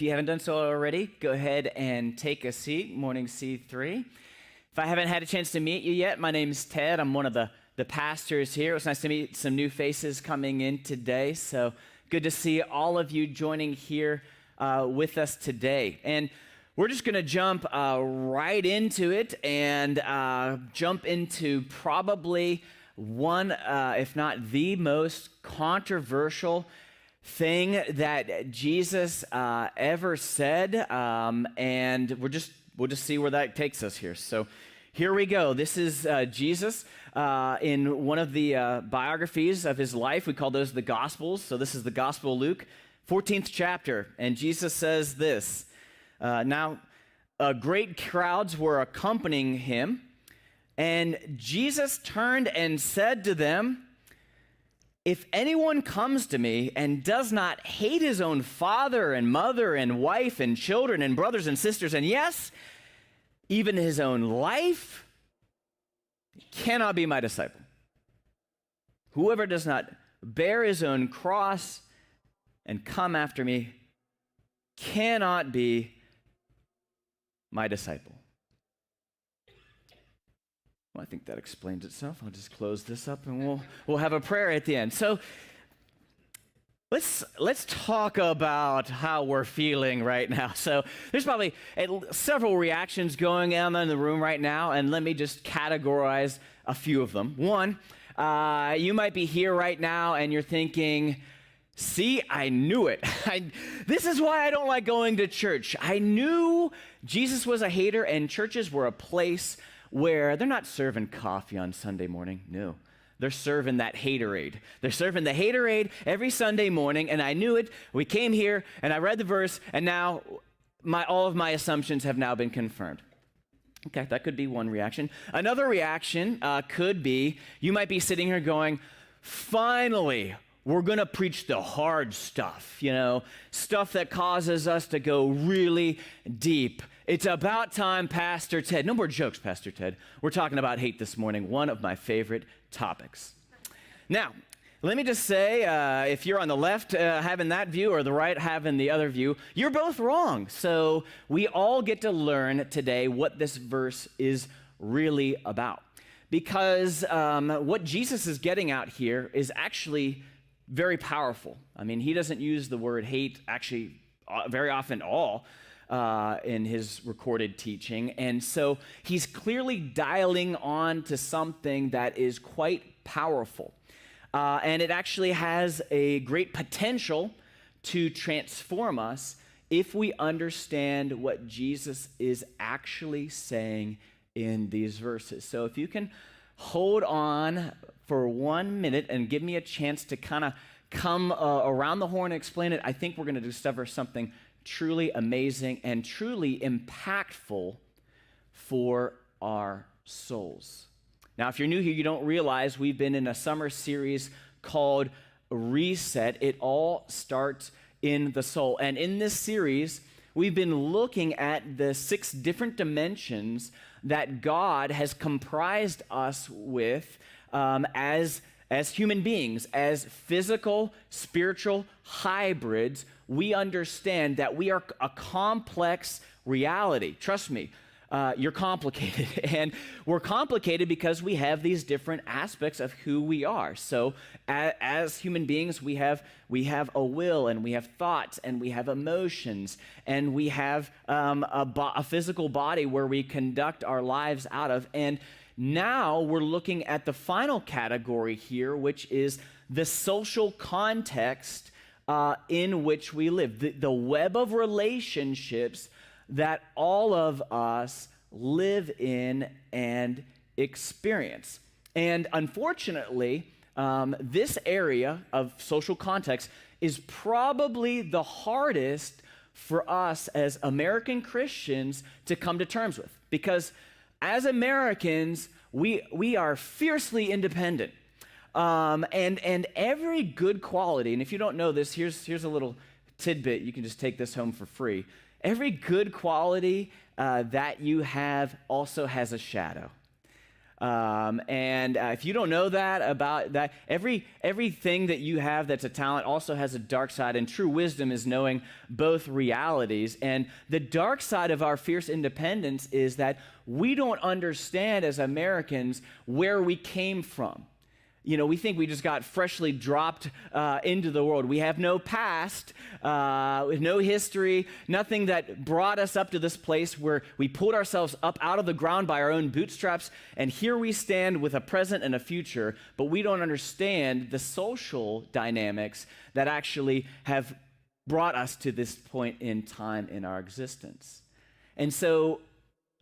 If you haven't done so already, go ahead and take a seat. Morning C3. If I haven't had a chance to meet you yet, my name's Ted. I'm one of the pastors here. It was nice to meet some new faces coming in today. So good to see all of you joining here with us today. And we're just going to jump right into it and jump into probably one, if not the most controversial thing that Jesus ever said, and we'll just see where that takes us here. So here we go. This is Jesus in one of the biographies of his life. We call those the Gospels. So this is the Gospel of Luke, 14th chapter, and Jesus says this. Now, great crowds were accompanying him, and Jesus turned and said to them, "If anyone comes to me and does not hate his own father and mother and wife and children and brothers and sisters, and yes, even his own life, he cannot be my disciple. Whoever does not bear his own cross and come after me cannot be my disciple." Well, I think that explains itself. I'll just close this up and we'll have a prayer at the end. So let's talk about how we're feeling right now. So there's probably several reactions going on in the room right now, and let me just categorize a few of them. One, you might be here right now and you're thinking, "See, I knew it. This is why I don't like going to church. I knew Jesus was a hater and churches were a place where they're not serving coffee on Sunday morning. No, they're serving that haterade. They're serving the haterade every Sunday morning, and I knew it. We came here, and I read the verse, and now all of my assumptions have now been confirmed." Okay, that could be one reaction. Another reaction could be, you might be sitting here going, "Finally, we're going to preach the hard stuff, stuff that causes us to go really deep. It's about time, Pastor Ted." No more jokes, Pastor Ted. We're talking about hate this morning, one of my favorite topics. Now, let me just say, if you're on the left having that view or the right having the other view, you're both wrong. So we all get to learn today what this verse is really about. Because what Jesus is getting at here is actually very powerful. I mean, he doesn't use the word hate actually very often at all in his recorded teaching. And so he's clearly dialing on to something that is quite powerful. And it actually has a great potential to transform us if we understand what Jesus is actually saying in these verses. So if you can hold on for 1 minute and give me a chance to kind of come around the horn and explain it, I think we're going to discover something truly amazing and truly impactful for our souls. Now, if you're new here, you don't realize we've been in a summer series called Reset. It all starts in the soul. And in this series, we've been looking at the 6 different dimensions that God has comprised us with as human beings, as physical, spiritual hybrids. We understand that we are a complex reality. Trust me, you're complicated. And we're complicated because we have these different aspects of who we are. So as human beings, we have a will, and we have thoughts, and we have emotions, and we have a physical body where we conduct our lives out of. And now we're looking at the final category here, which is the social context in which we live, the web of relationships that all of us live in and experience. And unfortunately, this area of social context is probably the hardest for us as American Christians to come to terms with, because as Americans, we are fiercely independent. And every good quality, and if you don't know this, here's a little tidbit. You can just take this home for free. Every good quality that you have also has a shadow. And if you don't know that about that, everything that you have that's a talent also has a dark side, and true wisdom is knowing both realities. And the dark side of our fierce independence is that we don't understand as Americans where we came from. You know, we think we just got freshly dropped into the world. We have no past, no history, nothing that brought us up to this place where we pulled ourselves up out of the ground by our own bootstraps, and here we stand with a present and a future, but we don't understand the social dynamics that actually have brought us to this point in time in our existence. And so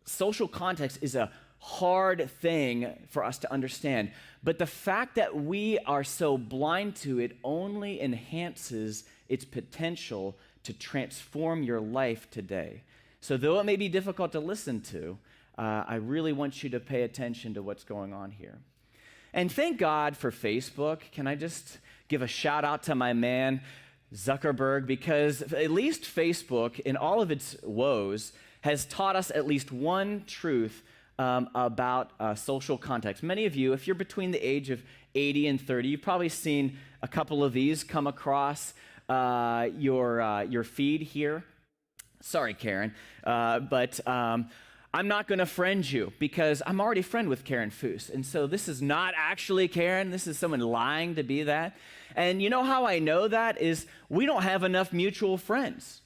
social context is a hard thing for us to understand. But the fact that we are so blind to it only enhances its potential to transform your life today. So though it may be difficult to listen to, I really want you to pay attention to what's going on here. And thank God for Facebook. Can I just give a shout out to my man, Zuckerberg, because at least Facebook, in all of its woes, has taught us at least one truth about social context. Many of you, if you're between the age of 80 and 30, you've probably seen a couple of these come across your feed here. Sorry, Karen, but I'm not going to friend you because I'm already friend with Karen Foose. And so this is not actually Karen. This is someone lying to be that. And you know how I know that is we don't have enough mutual friends.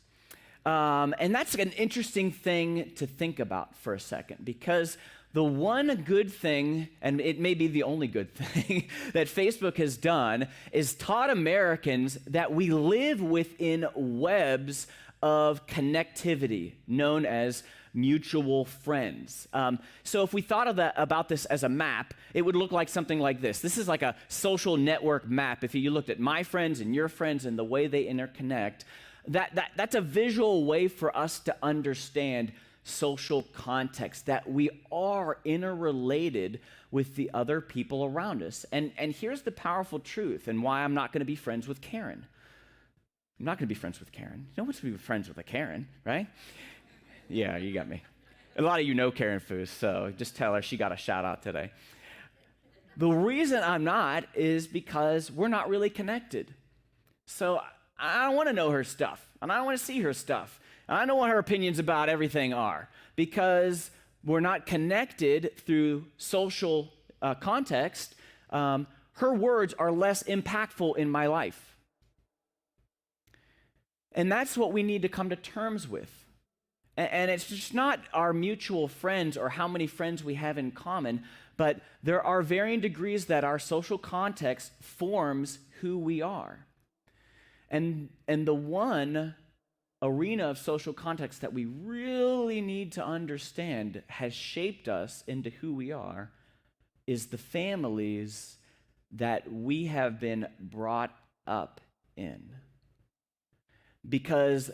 And that's an interesting thing to think about for a second, because the one good thing, and it may be the only good thing, that Facebook has done is taught Americans that we live within webs of connectivity known as mutual friends. So if we thought of about this as a map, it would look like something like this. This is like a social network map. If you looked at my friends and your friends and the way they interconnect, that's a visual way for us to understand social context, that we are interrelated with the other people around us. And here's the powerful truth and why I'm not going to be friends with Karen. I'm not going to be friends with Karen. No one's going to be friends with a Karen, right? Yeah, you got me. A lot of you know Karen Foose, so just tell her she got a shout out today. The reason I'm not is because we're not really connected. So I don't want to know her stuff, and I don't want to see her stuff. And I don't know what her opinions about everything are, because we're not connected through social context. Her words are less impactful in my life. And that's what we need to come to terms with. And it's just not our mutual friends or how many friends we have in common, but there are varying degrees that our social context forms who we are. And the one arena of social context that we really need to understand has shaped us into who we are is the families that we have been brought up in. Because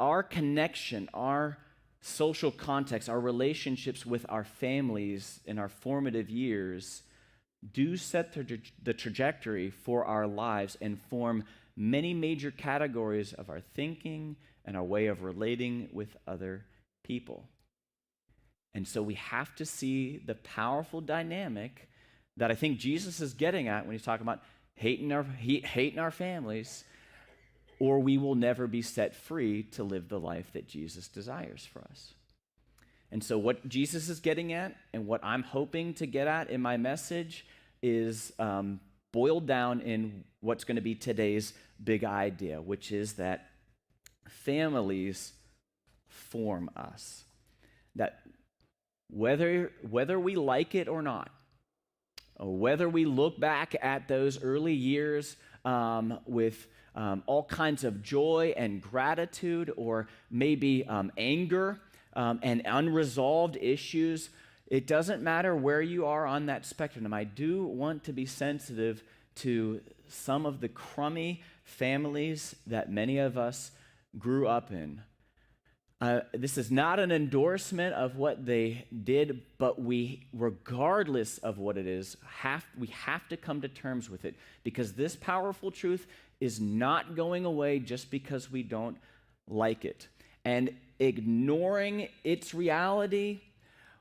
our connection, our social context, our relationships with our families in our formative years do set the trajectory for our lives and form many major categories of our thinking and our way of relating with other people. And so we have to see the powerful dynamic that I think Jesus is getting at when he's talking about hating our families, or we will never be set free to live the life that Jesus desires for us. And so what Jesus is getting at and what I'm hoping to get at in my message is boiled down in what's going to be today's big idea, which is that families form us. That whether we like it or not, or whether we look back at those early years with all kinds of joy and gratitude, or maybe anger and unresolved issues, it doesn't matter where you are on that spectrum. I do want to be sensitive to some of the crummy families that many of us grew up in. This is not an endorsement of what they did, but we, regardless of what it is, we have to come to terms with it, because this powerful truth is not going away just because we don't like it. And ignoring its reality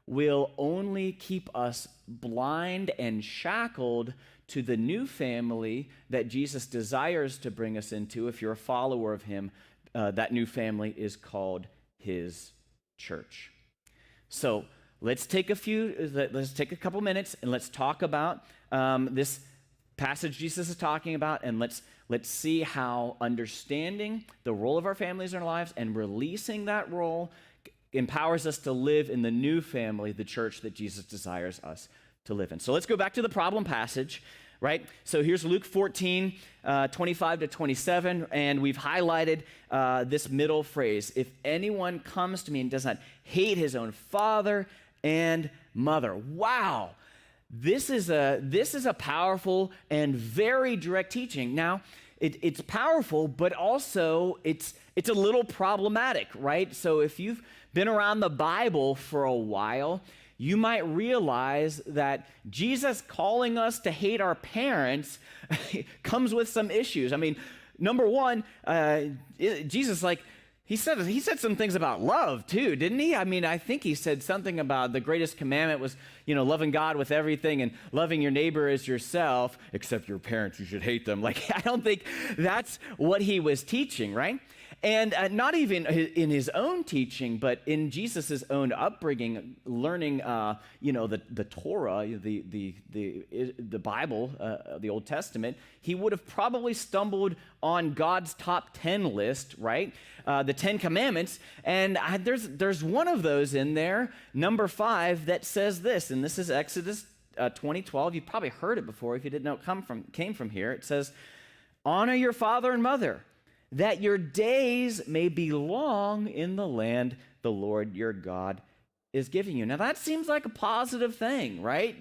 will only keep us blind and shackled to the new family that Jesus desires to bring us into. If you're a follower of him, that new family is called his church. So let's take a couple minutes and let's talk about this passage Jesus is talking about, and let's see how understanding the role of our families in our lives and releasing that role empowers us to live in the new family, the church that Jesus desires us to live in. So let's go back to the problem passage, right? So here's Luke 14, 25 to 27, and we've highlighted this middle phrase: if anyone comes to me and does not hate his own father and mother. Wow. This is a powerful and very direct teaching. Now, it's powerful, but also it's a little problematic, right? So if you've been around the Bible for a while, you might realize that Jesus calling us to hate our parents comes with some issues. I mean, number one, Jesus, he said some things about love too, didn't he? I mean, I think he said something about the greatest commandment was, loving God with everything and loving your neighbor as yourself, except your parents, you should hate them. I don't think that's what he was teaching, right? And not even in his own teaching, but in Jesus' own upbringing, learning, the Torah, the Bible, the Old Testament, he would have probably stumbled on God's top 10 list, right? The 10 Commandments, and there's one of those in there, number 5, that says this, and this is Exodus 20:12. You've probably heard it before if you didn't know it came from here. It says, honor your father and mother, that your days may be long in the land the Lord your God is giving you. Now that seems like a positive thing, right?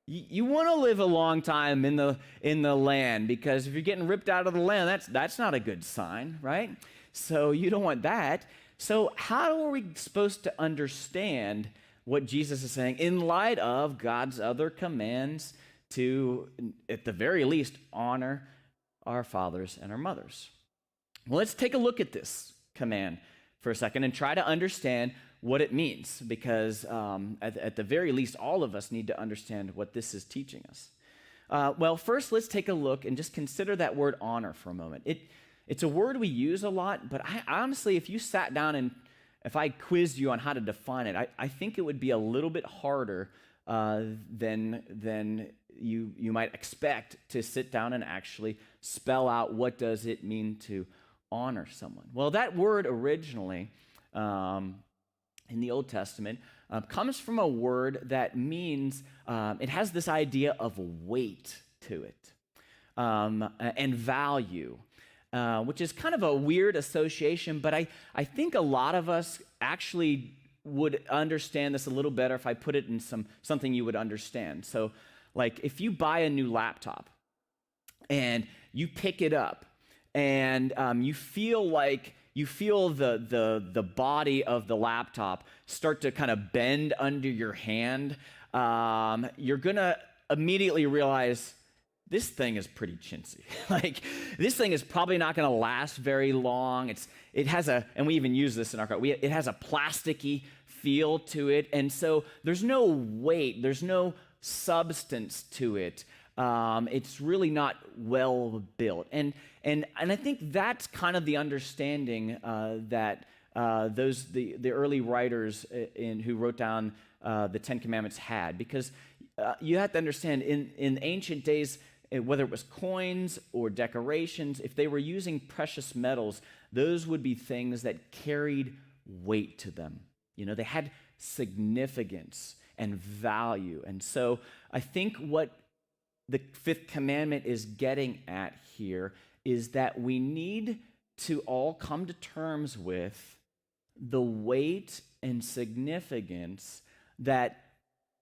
You want to live a long time in the land, because if you're getting ripped out of the land, that's not a good sign, right? So you don't want that. So how are we supposed to understand what Jesus is saying in light of God's other commands to, at the very least, honor our fathers and our mothers? Well, let's take a look at this command for a second and try to understand what it means, because at the very least, all of us need to understand what this is teaching us. Well, first, let's take a look and just consider that word honor for a moment. It's a word we use a lot, but I honestly, if you sat down and if I quizzed you on how to define it, I think it would be a little bit harder than you might expect to sit down and actually spell out what does it mean to honor someone. Well, that word originally in the Old Testament comes from a word that means, it has this idea of weight to it and value, which is kind of a weird association, but I think a lot of us actually would understand this a little better if I put it in something you would understand. So, if you buy a new laptop and you pick it up and you feel the body of the laptop start to kind of bend under your hand, you're gonna immediately realize this thing is pretty chintzy. This thing is probably not going to last very long. It has and we even use this in our car. It has a plasticky feel to it, and so there's no weight, there's no substance to it. It's really not well built, and I think that's kind of the understanding that the early writers who wrote down the Ten Commandments had, because you have to understand in ancient days, whether it was coins or decorations, if they were using precious metals, those would be things that carried weight to them. They had significance and value. And so I think what the fifth commandment is getting at here is that we need to all come to terms with the weight and significance that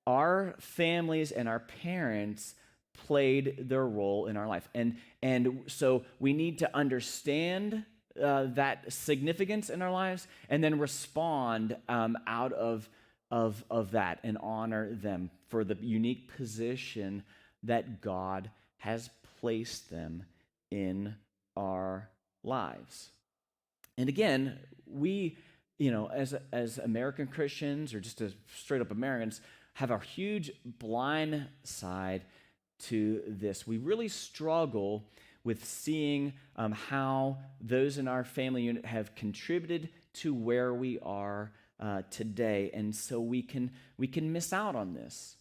our families and our parents played their role in our life. And so we need to understand that significance in our lives and then respond out of that and honor them for the unique position that God has placed them in our lives. And again, we as American Christians or just as straight up Americans, have a huge blind side to this. We really struggle with seeing how those in our family unit have contributed to where we are today, and so we can miss out on this.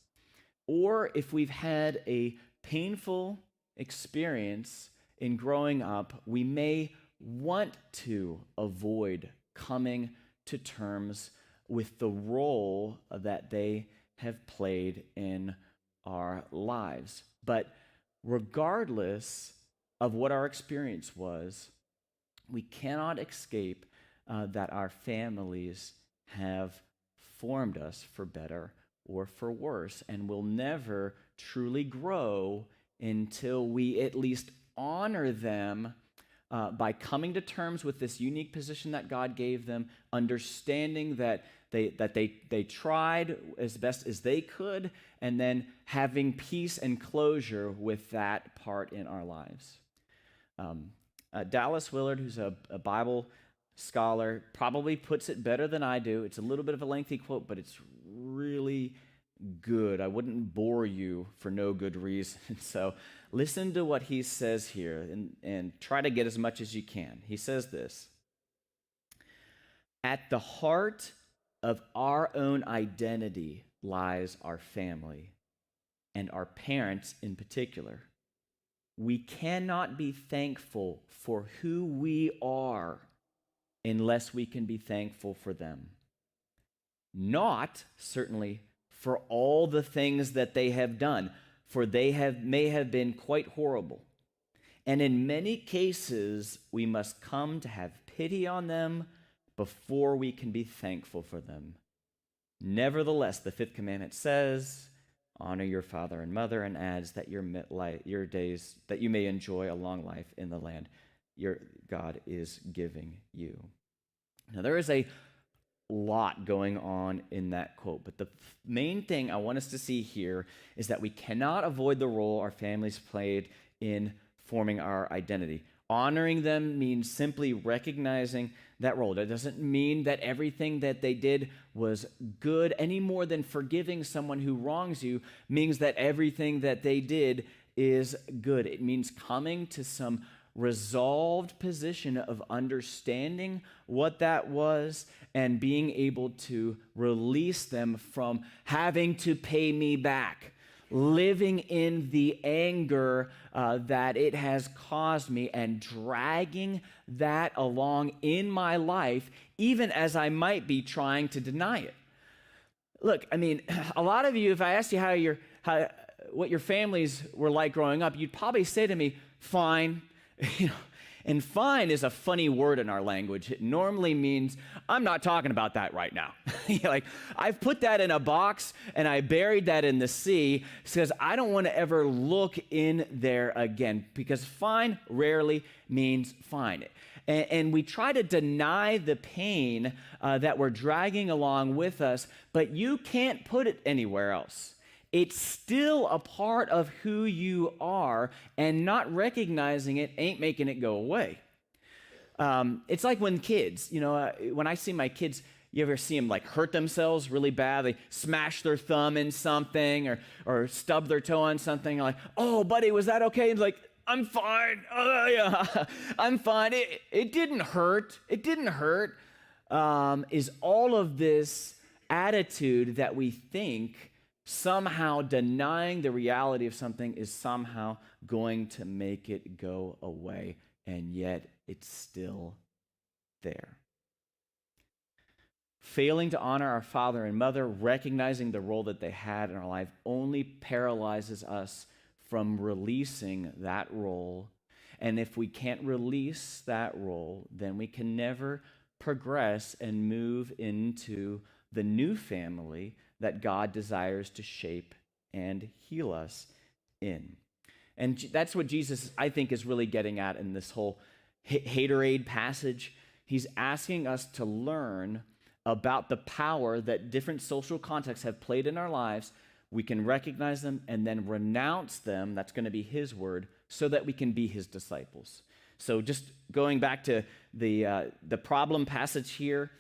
Or if we've had a painful experience in growing up, we may want to avoid coming to terms with the role that they have played in our lives. But regardless of what our experience was, we cannot escape that our families have formed us for better or for worse, and will never truly grow until we at least honor them by coming to terms with this unique position that God gave them, understanding that they tried as best as they could, and then having peace and closure with that part in our lives. Dallas Willard, who's a Bible scholar, probably puts it better than I do. It's a little bit of a lengthy quote, but it's really good. I wouldn't bore you for no good reason. So listen to what he says here and try to get as much as you can. He says this: at the heart of our own identity lies our family, and our parents in particular. We cannot be thankful for who we are unless we can be thankful for them. Not, certainly, for all the things that they have done, for they may have been quite horrible. And in many cases, we must come to have pity on them before we can be thankful for them. Nevertheless, the fifth commandment says, honor your father and mother, and adds that your days, that you may enjoy a long life in the land your God is giving you. Now, there is a lot going on in that quote, but the main thing I want us to see here is that we cannot avoid the role our families played in forming our identity. Honoring them means simply recognizing that role. That doesn't mean that everything that they did was good, any more than forgiving someone who wrongs you means that everything that they did is good. It means coming to some resolved position of understanding what that was and being able to release them from having to pay me back, living in the anger that it has caused me and dragging that along in my life, even as I might be trying to deny it. Look, I mean, a lot of you, if I asked you what your families were like growing up, you'd probably say to me, fine. And fine is a funny word in our language. It normally means, I'm not talking about that right now. Like, I've put that in a box and I buried that in the sea because I don't want to ever look in there again, because fine rarely means fine. And we try to deny the pain that we're dragging along with us, but you can't put it anywhere else. It's still a part of who you are, and not recognizing it ain't making it go away. It's like when kids, when I see my kids, you ever see them like hurt themselves really bad? They smash their thumb in something or stub their toe on something. Like, oh, buddy, was that okay? And like, I'm fine. Oh, yeah, I'm fine. It didn't hurt. It didn't hurt. Is all of this attitude that we think somehow denying the reality of something is somehow going to make it go away, and yet it's still there. Failing to honor our father and mother, recognizing the role that they had in our life, only paralyzes us from releasing that role. And if we can't release that role, then we can never progress and move into the new family that God desires to shape and heal us in. And that's what Jesus, I think, is really getting at in this whole haterade passage. He's asking us to learn about the power that different social contexts have played in our lives. We can recognize them and then renounce them, that's going to be his word, so that we can be his disciples. So just going back to the problem passage here,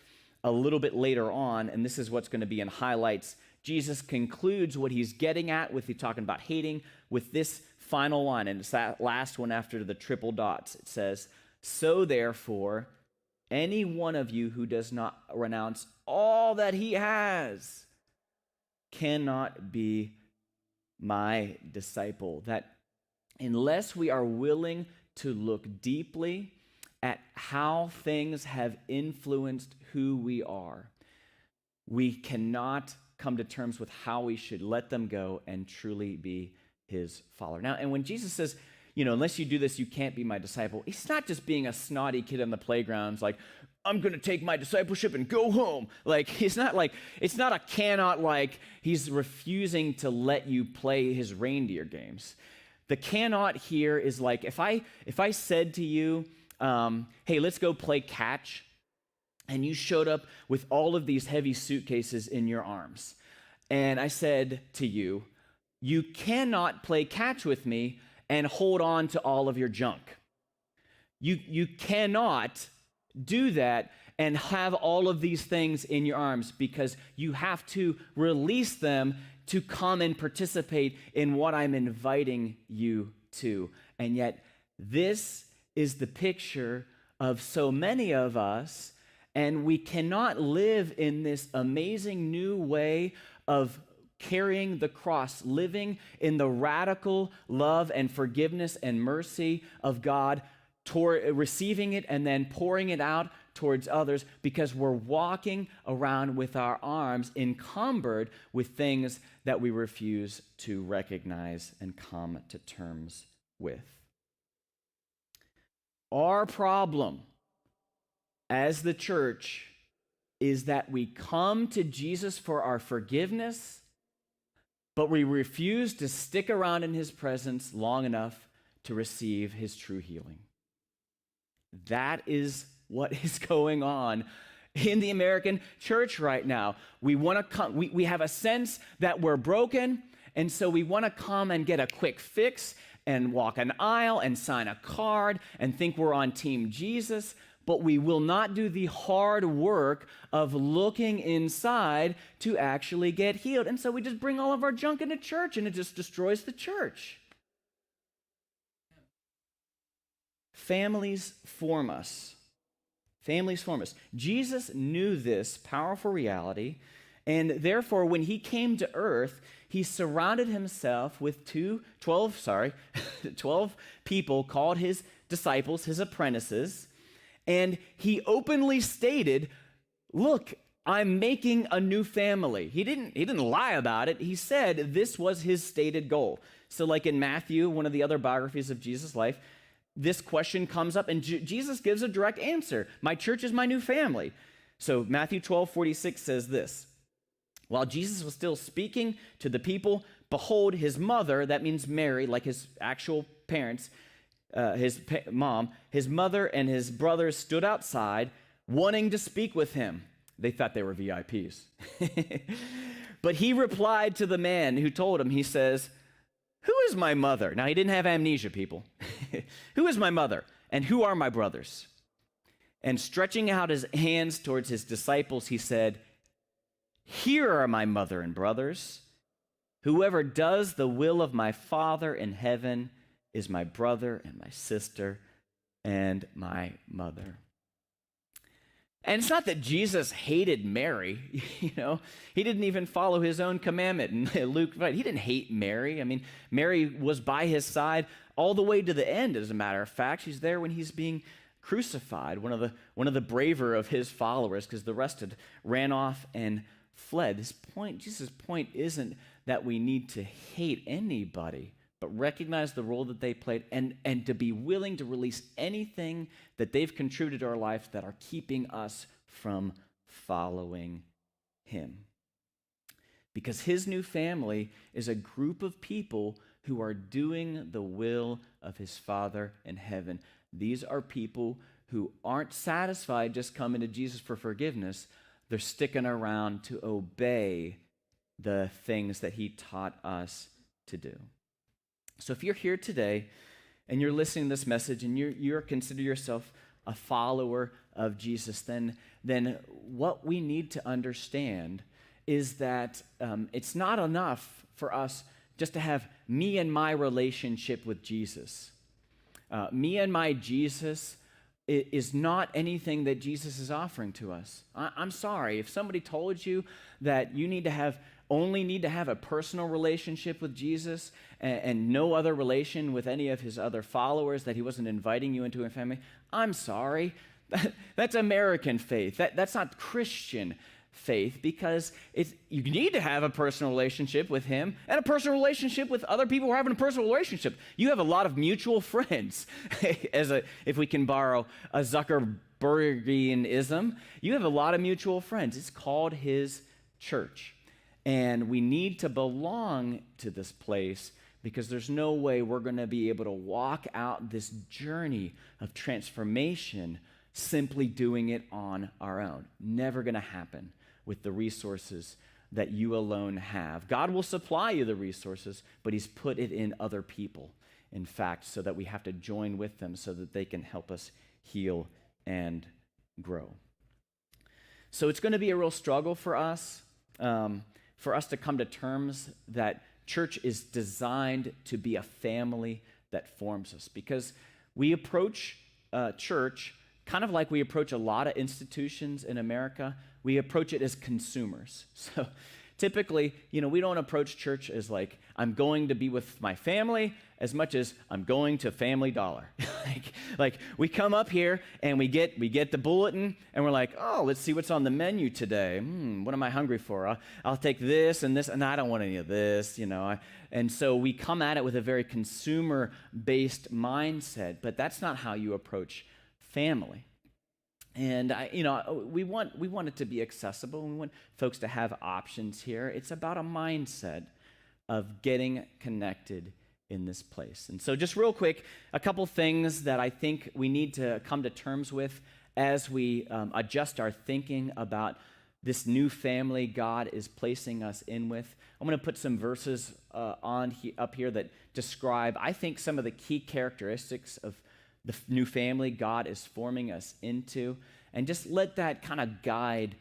a little bit later on, and this is what's going to be in highlights. Jesus concludes what he's getting at with talking about hating with this final line, and it's that last one after the triple dots. It says, "So therefore, any one of you who does not renounce all that he has cannot be my disciple." That unless we are willing to look deeply at how things have influenced who we are, we cannot come to terms with how we should let them go and truly be his follower. Now, and when Jesus says, unless you do this, you can't be my disciple, he's not just being a snotty kid on the playgrounds like, I'm going to take my discipleship and go home. It's not a cannot, like he's refusing to let you play his reindeer games. The cannot here is like, if I said to you, hey, let's go play catch, and you showed up with all of these heavy suitcases in your arms, and I said to you, you cannot play catch with me and hold on to all of your junk. You cannot do that and have all of these things in your arms, because you have to release them to come and participate in what I'm inviting you to. And yet, this is the picture of so many of us, and we cannot live in this amazing new way of carrying the cross, living in the radical love and forgiveness and mercy of God, receiving it and then pouring it out towards others, because we're walking around with our arms encumbered with things that we refuse to recognize and come to terms with. Our problem as the church is that we come to Jesus for our forgiveness, but we refuse to stick around in his presence long enough to receive his true healing. That is what is going on in the American church right now. We want to come, we have a sense that we're broken, and so we want to come and get a quick fix and walk an aisle and sign a card and think we're on Team Jesus, but we will not do the hard work of looking inside to actually get healed. And so we just bring all of our junk into church, and it just destroys the church. Families form us. Families form us. Jesus knew this powerful reality, and therefore, when he came to earth, he surrounded himself with 12 people called his disciples, his apprentices, and he openly stated, look, I'm making a new family. He didn't lie about it. He said this was his stated goal. So like in Matthew, one of the other biographies of Jesus' life, this question comes up, and Jesus gives a direct answer. My church is my new family. So Matthew 12:46 says this: while Jesus was still speaking to the people, behold, his mother, that means Mary, like his actual parents, mom, his mother and his brothers stood outside wanting to speak with him. They thought they were VIPs. But he replied to the man who told him, he says, who is my mother? Now, he didn't have amnesia, people. Who is my mother, and who are my brothers? And stretching out his hands towards his disciples, he said, here are my mother and brothers. Whoever does the will of my Father in heaven is my brother and my sister and my mother. And it's not that Jesus hated Mary, He didn't even follow his own commandment. In Luke, he didn't hate Mary. I mean, Mary was by his side all the way to the end, as a matter of fact. She's there when he's being crucified, one of the braver of his followers, because the rest had ran off and fled. Jesus' point isn't that we need to hate anybody, but recognize the role that they played and to be willing to release anything that they've contributed to our life that are keeping us from following him. Because his new family is a group of people who are doing the will of his Father in heaven. These are people who aren't satisfied just coming to Jesus for forgiveness. They're sticking around to obey the things that he taught us to do. So if you're here today and you're listening to this message and you're consider yourself a follower of Jesus, then what we need to understand is that it's not enough for us just to have me and my relationship with Jesus. Me and my Jesus is not anything that Jesus is offering to us. I'm sorry. If somebody told you that you only need to have a personal relationship with Jesus and no other relation with any of his other followers, that he wasn't inviting you into a family, I'm sorry. That's American faith. That's not Christian faith, because you need to have a personal relationship with him and a personal relationship with other people who are having a personal relationship. You have a lot of mutual friends, if we can borrow a Zuckerbergianism. You have a lot of mutual friends. It's called his church. And we need to belong to this place, because there's no way we're going to be able to walk out this journey of transformation simply doing it on our own. Never going to happen with the resources that you alone have. God will supply you the resources, but he's put it in other people, in fact, so that we have to join with them so that they can help us heal and grow. So it's going to be a real struggle for us to come to terms that church is designed to be a family that forms us, because we approach church kind of like we approach a lot of institutions in America. We approach it as consumers. So typically, we don't approach church as like, I'm going to be with my family, as much as I'm going to Family Dollar. like we come up here and we get the bulletin and we're like, oh, let's see what's on the menu today. What am I hungry for? I'll take this, and I don't want any of this, And so we come at it with a very consumer-based mindset, but that's not how you approach family. And we want it to be accessible. We want folks to have options here. It's about a mindset of getting connected in this place. And so just real quick, a couple things that I think we need to come to terms with as we adjust our thinking about this new family God is placing us in with. I'm going to put some verses up here that describe, I think, some of the key characteristics of the new family God is forming us into, and just let that kind of guide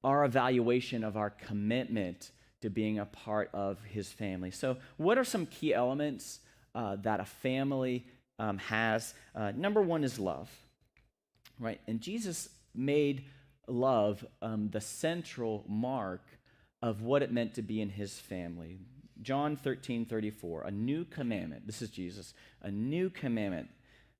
our evaluation of our commitment to being a part of his family. So what are some key elements that a family has? Number one is love, right? And Jesus made love the central mark of what it meant to be in his family. John 13:34, a new commandment, this is Jesus, a new commandment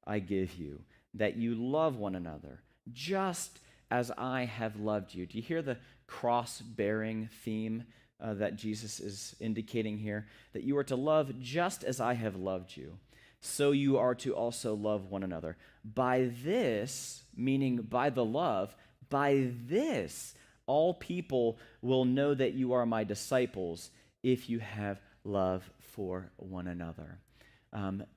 I give you, that you love one another, just as I have loved you. Do you hear the cross-bearing theme that Jesus is indicating here? That you are to love just as I have loved you, so you are to also love one another. By this, meaning by the love, by this, all people will know that you are my disciples, if you have love for one another.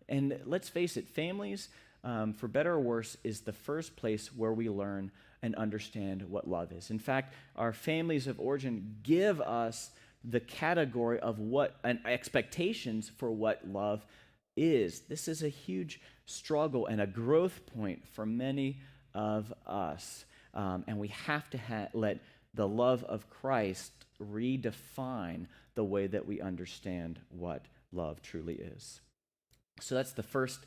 And let's face it, families, for better or worse, is the first place where we learn and understand what love is. In fact, our families of origin give us the category of what and expectations for what love is. This is a huge struggle and a growth point for many of us. And we have to let the love of Christ redefine the way that we understand what love truly is. So that's the first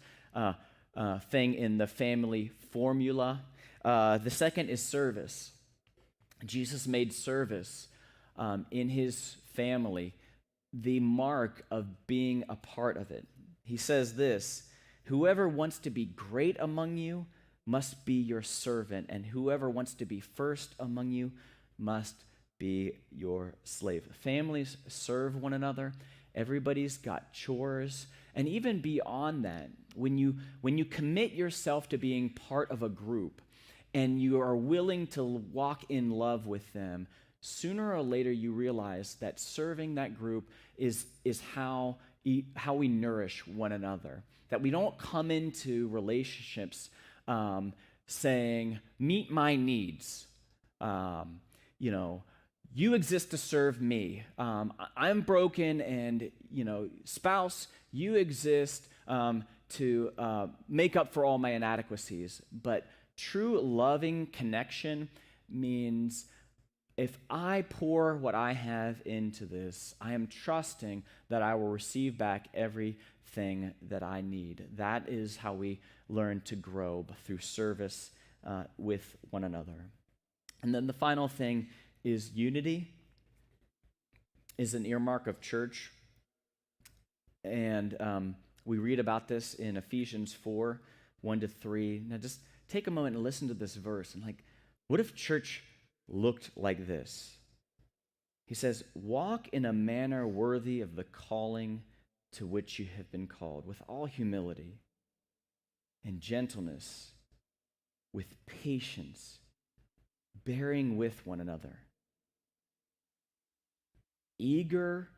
thing in the family formula. The second is service. Jesus made service in his family the mark of being a part of it. He says this, whoever wants to be great among you must be your servant, and whoever wants to be first among you must be your slave. Families serve one another. Everybody's got chores. And even beyond that, when you commit yourself to being part of a group and you are willing to walk in love with them, sooner or later you realize that serving that group is how we nourish one another. That we don't come into relationships saying, meet my needs. You exist to serve me. I'm broken, and, spouse, you exist to make up for all my inadequacies. But True loving connection means if I pour what I have into this, I am trusting that I will receive back everything that I need. That is how we learn to grow, through service with one another. And then the final thing is unity is an earmark of church. And we read about this in Ephesians 4, 1-3. Now just take a moment and listen to this verse. And what if church looked like this? He says, walk in a manner worthy of the calling to which you have been called, with all humility and gentleness, with patience, bearing with one another, eager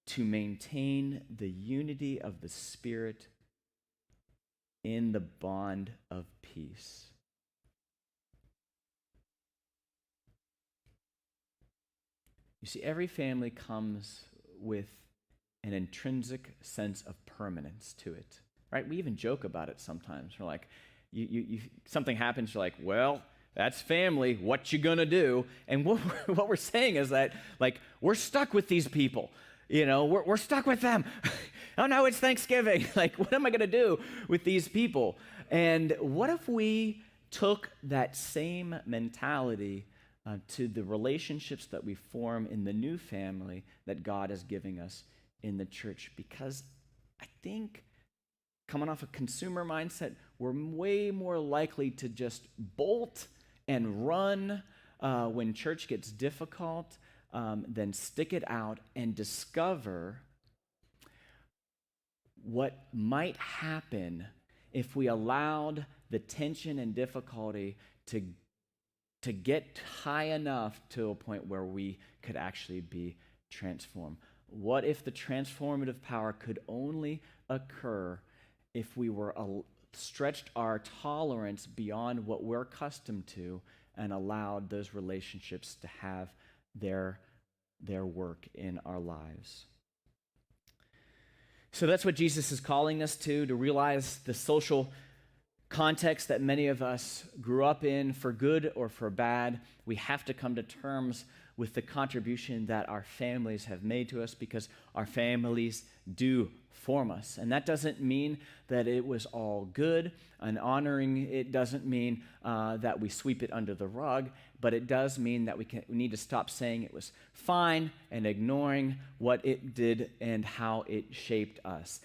to maintain the unity of the Spirit in the bond of peace. You see, every family comes with an intrinsic sense of permanence to it, right? We even joke about it sometimes. We're like, something happens, you're like, well, that's family. What you gonna do? And what we're saying is that, we're stuck with these people. We're stuck with them. Oh no, it's Thanksgiving. What am I gonna do with these people? And what if we took that same mentality to the relationships that we form in the new family that God is giving us in the church? Because I think, coming off a consumer mindset, we're way more likely to just bolt and run when church gets difficult than stick it out and discover what might happen if we allowed the tension and difficulty to get high enough to a point where we could actually be transformed. What if the transformative power could only occur if we were stretched our tolerance beyond what we're accustomed to and allowed those relationships to have their work in our lives? So that's what Jesus is calling us to realize the social context that many of us grew up in, for good or for bad. We have to come to terms with the contribution that our families have made to us, because our families do form us. And that doesn't mean that it was all good, and honoring it doesn't mean that we sweep it under the rug, but it does mean that we need to stop saying it was fine and ignoring what it did and how it shaped us.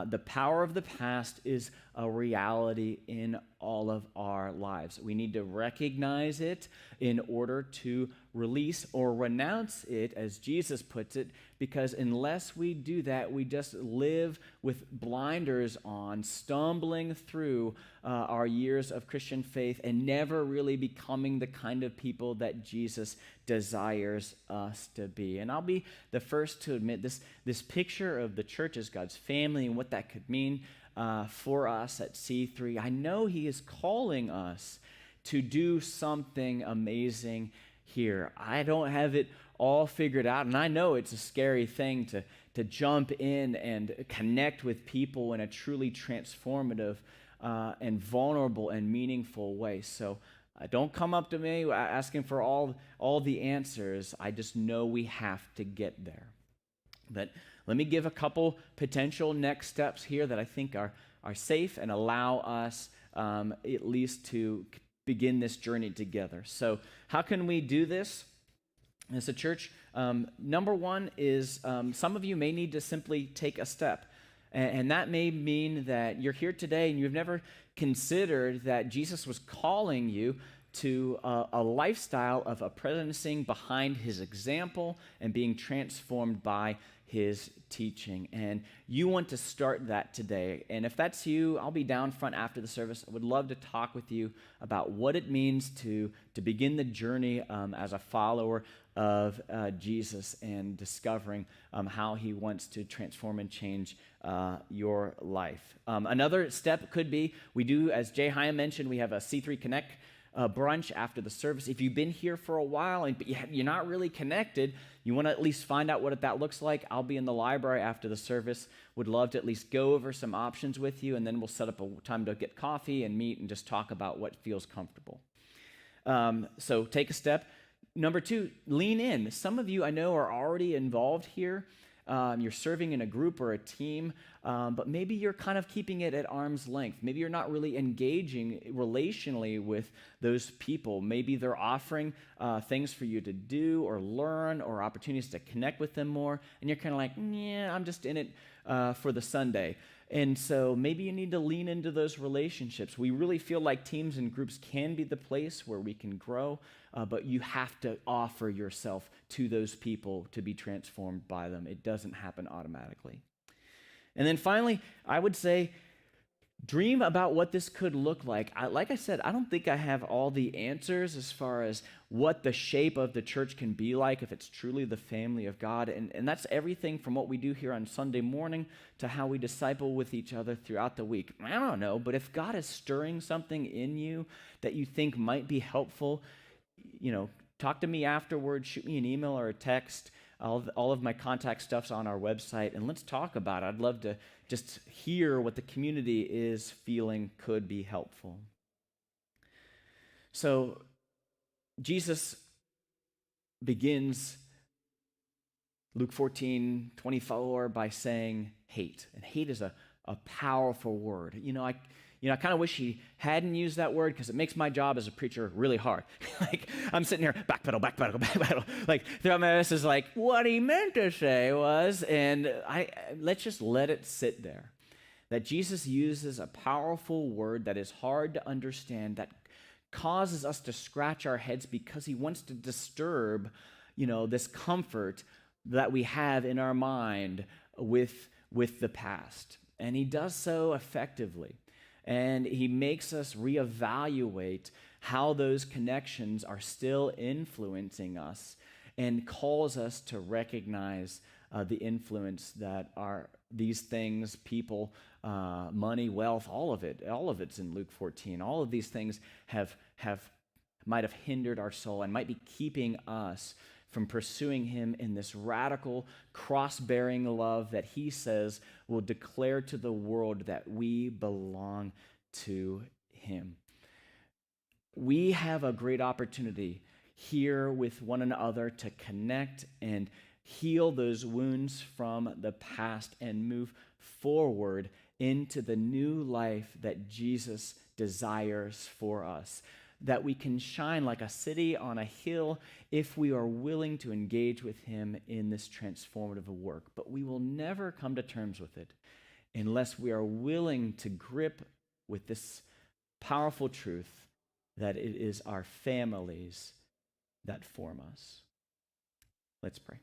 The power of the past is a reality in all of our lives. We need to recognize it in order to release or renounce it, as Jesus puts it, because unless we do that, we just live with blinders on, stumbling through our years of Christian faith and never really becoming the kind of people that Jesus desires us to be. And I'll be the first to admit this picture of the church as God's family and what that could mean for us at C3. I know He is calling us to do something amazing here. I don't have it all figured out, and I know it's a scary thing to jump in and connect with people in a truly transformative and vulnerable and meaningful way. So don't come up to me asking for all the answers. I just know we have to get there. But let me give a couple potential next steps here that I think are safe and allow us at least to begin this journey together. So how can we do this as a church? Number one is some of you may need to simply take a step. And that may mean that you're here today and you've never considered that Jesus was calling you to a lifestyle of apprenticing behind His example and being transformed by His teaching. And you want to start that today. And if that's you, I'll be down front after the service. I would love to talk with you about what it means to begin the journey as a follower of Jesus and discovering how He wants to transform and change your life. Another step could be, we do, as Jay Hyam mentioned, we have a C3 Connect brunch after the service. If you've been here for a while but you're not really connected, you want to at least find out what that looks like, I'll be in the library after the service. Would love to at least go over some options with you, and then we'll set up a time to get coffee and meet and just talk about what feels comfortable. So take a step. Number 2, lean in. Some of you I know are already involved here. You're serving in a group or a team, but maybe you're kind of keeping it at arm's length. Maybe you're not really engaging relationally with those people. Maybe they're offering things for you to do or learn or opportunities to connect with them more, and you're kind of like, yeah, I'm just in it for the Sunday. And so maybe you need to lean into those relationships. We really feel like teams and groups can be the place where we can grow, but you have to offer yourself to those people to be transformed by them. It doesn't happen automatically. And then finally, I would say, dream about what this could look like. Like I said, I don't think I have all the answers as far as what the shape of the church can be like if it's truly the family of God. And that's everything from what we do here on Sunday morning to how we disciple with each other throughout the week. I don't know, but if God is stirring something in you that you think might be helpful, talk to me afterwards, shoot me an email or a text. All of my contact stuff's on our website, and let's talk about it. I'd love to just hear what the community is feeling could be helpful. So Jesus begins Luke 14:24 by saying hate. And hate is a powerful word. I kind of wish he hadn't used that word because it makes my job as a preacher really hard. Like, I'm sitting here, backpedal. Like, throughout my message, like, what he meant to say was, and let's just let it sit there. That Jesus uses a powerful word that is hard to understand, that causes us to scratch our heads because he wants to disturb, this comfort that we have in our mind with the past. And he does so effectively. And he makes us reevaluate how those connections are still influencing us and calls us to recognize the influence that are these things, people, money, wealth, all of it's in Luke 14. All of these things might have hindered our soul and might be keeping us from pursuing him in this radical, cross-bearing love that he says will declare to the world that we belong to him. We have a great opportunity here with one another to connect and heal those wounds from the past and move forward into the new life that Jesus desires for us. That we can shine like a city on a hill if we are willing to engage with him in this transformative work. But we will never come to terms with it unless we are willing to grip with this powerful truth that it is our families that form us. Let's pray.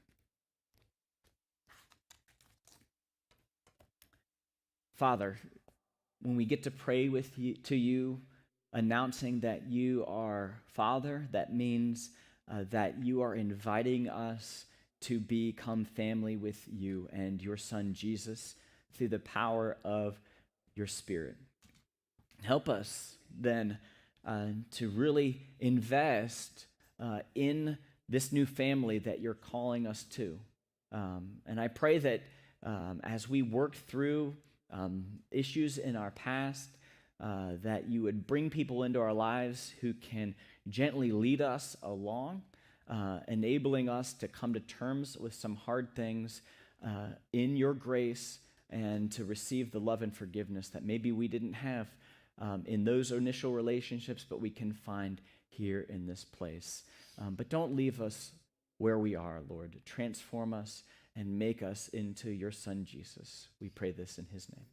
Father, when we get to pray to you, announcing that you are Father, that means that you are inviting us to become family with you and your Son, Jesus, through the power of your Spirit. Help us then to really invest in this new family that you're calling us to. And I pray that as we work through issues in our past, that you would bring people into our lives who can gently lead us along, enabling us to come to terms with some hard things in your grace and to receive the love and forgiveness that maybe we didn't have in those initial relationships, but we can find here in this place. But don't leave us where we are, Lord. Transform us and make us into your Son, Jesus. We pray this in his name.